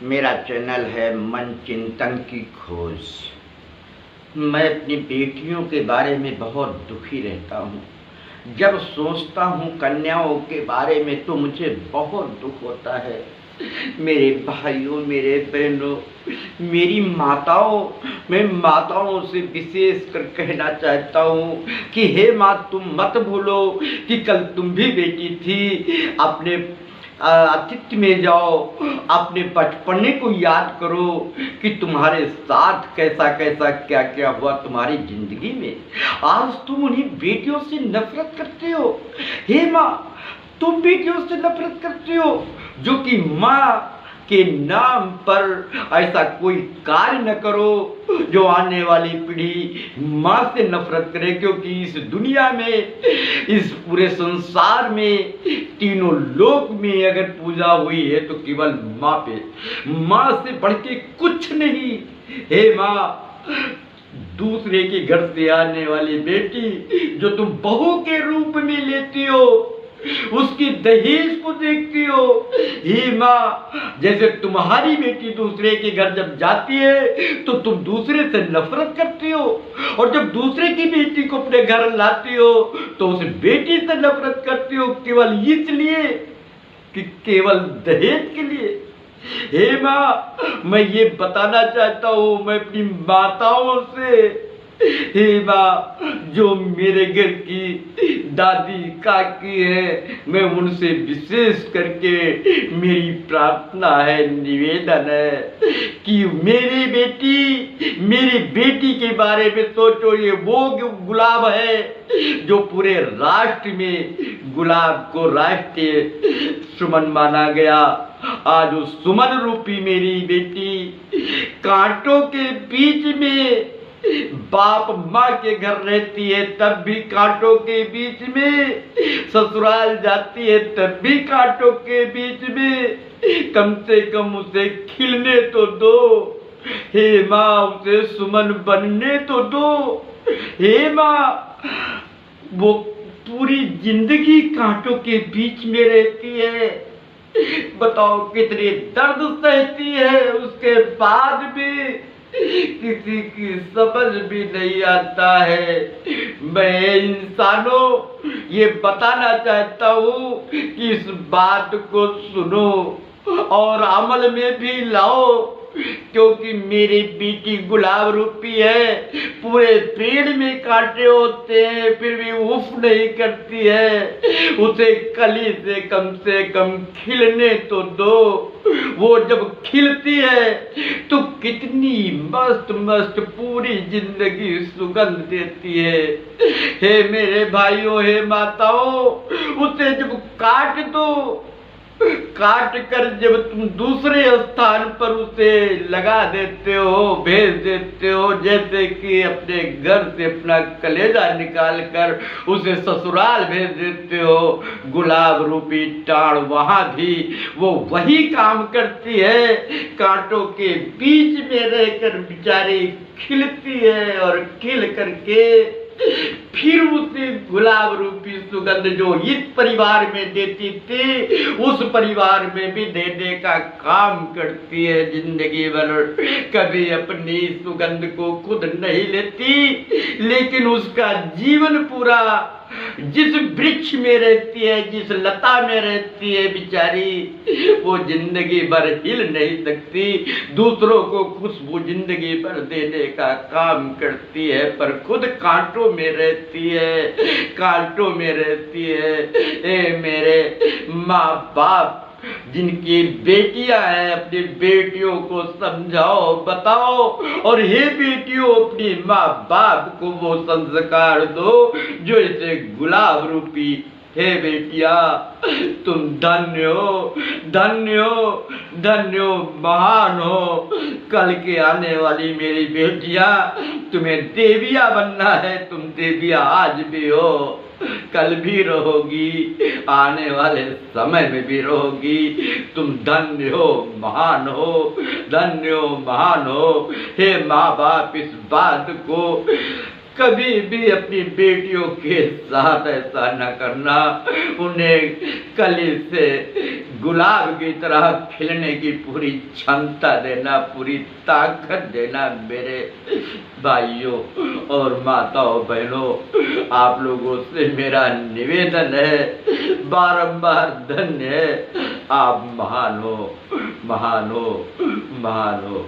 मेरा चैनल है मन चिंतन की खोज। मैं अपनी बेटियों के बारे में बहुत दुखी रहता हूँ। जब सोचता हूँ कन्याओं के बारे में तो मुझे बहुत दुख होता है। मेरे भाइयों, मेरे बहनों, मेरी माताओं, मैं माताओं से विशेष कर कहना चाहता हूँ कि हे माँ, तुम मत भूलो कि कल तुम भी बेटी थी। अपने अतीत में जाओ, अपने बचपने को याद करो कि तुम्हारे साथ कैसा कैसा क्या क्या हुआ तुम्हारी जिंदगी में। आज तुम उन्हीं बेटियों से नफरत करते हो। हे माँ, तुम बेटियों से नफरत करते हो जो कि माँ के नाम पर ऐसा कोई कार्य न करो जो आने वाली पीढ़ी माँ से नफरत करे। क्योंकि इस दुनिया में, इस पूरे संसार में, तीनों लोक में अगर पूजा हुई है तो केवल माँ पे। माँ से बढ़ के कुछ नहीं। हे माँ, दूसरे के घर से आने वाली बेटी जो तुम बहू के रूप में लेती हो, उसकी दहेज को देखती हो। हे माँ, जैसे तुम्हारी बेटी दूसरे के घर जब जाती है तो तुम दूसरे से नफरत करती हो, और जब दूसरे की बेटी को अपने घर लाती हो तो उस बेटी से नफरत करती हो केवल इसलिए कि केवल दहेज के लिए। हे माँ, मैं ये बताना चाहता हूँ मैं अपनी माताओं से, हे माँ, जो मेरे घर की दादी काकी है, मैं उनसे विशेष करके मेरी प्रार्थना है, निवेदन है कि मेरी बेटी के बारे में सोचो। ये वो गुलाब है जो पूरे राष्ट्र में गुलाब को राष्ट्रीय सुमन माना गया। आज उस सुमन रूपी मेरी बेटी कांटों के बीच में बाप माँ के घर रहती है, तब भी कांटों के बीच में, ससुराल जाती है तब भी कांटों के बीच में। कम से कम उसे खिलने तो दो। हे माँ, उसे सुमन बनने तो दो। हे माँ, वो पूरी जिंदगी कांटों के बीच में रहती है। बताओ कितने दर्द सहती है, उसके बाद भी किसी की समझ भी नहीं आता है। मैं इंसानों ये बताना चाहता हूँ कि इस बात को सुनो और अमल में भी लाओ, क्योंकि मेरी बेटी गुलाब रूपी है। पूरे पेड़ में कांटे होते हैं फिर भी उफ नहीं करती है। उसे कली से कम खिलने तो दो। वो जब खिलती है तो कितनी मस्त मस्त पूरी जिंदगी सुगंध देती है। हे मेरे भाइयों, हे माताओं, उसे जब काट दो, काट कर जब तुम दूसरे स्थान पर उसे लगा देते हो, भेज देते हो, जैसे कि अपने घर से अपना कलेजा निकाल कर उसे ससुराल भेज देते हो, गुलाब रूपी टाड़ वहां भी वो वही काम करती है। कांटों के बीच में रहकर बेचारी खिलती है और खिल करके फिर उसे गुलाब रूपी सुगंध जो इस परिवार में देती थी उस परिवार में भी देने का काम करती है जिंदगी भर। कभी अपनी सुगंध को खुद नहीं लेती, लेकिन उसका जीवन पूरा जिस वृक्ष में रहती है, जिस लता में रहती है बेचारी, वो जिंदगी भर हिल नहीं सकती। दूसरों को खुशबू जिंदगी भर देने का काम करती है, पर खुद कांटों में रहती है, कांटों में रहती है। ए मेरे माँ बाप जिनकी बेटियां हैं, अपनी बेटियों को समझाओ, बताओ, और हे बेटियों, अपनी माँ बाप को वो संस्कार दो जो इसे गुलाब रूपी। हे बेटिया, तुम धन्य हो, धन्य हो, धन्य हो, महान हो। कल के आने वाली मेरी बेटिया, तुम्हें देविया बनना है। तुम देविया आज भी हो, कल भी रहोगी, आने वाले समय में भी रहोगी। तुम धन्य हो, महान हो, धन्य हो, महान हो। हे माँ बाप, इस बात को कभी भी अपनी बेटियों के साथ ऐसा न करना। उन्हें कली से गुलाब की तरह खिलने की पूरी क्षमता देना, पूरी ताकत देना। मेरे भाइयों और माताओं बहनों, आप लोगों से मेरा निवेदन है, बारंबार धन्य है। आप महान हो, महान हो, महान हो।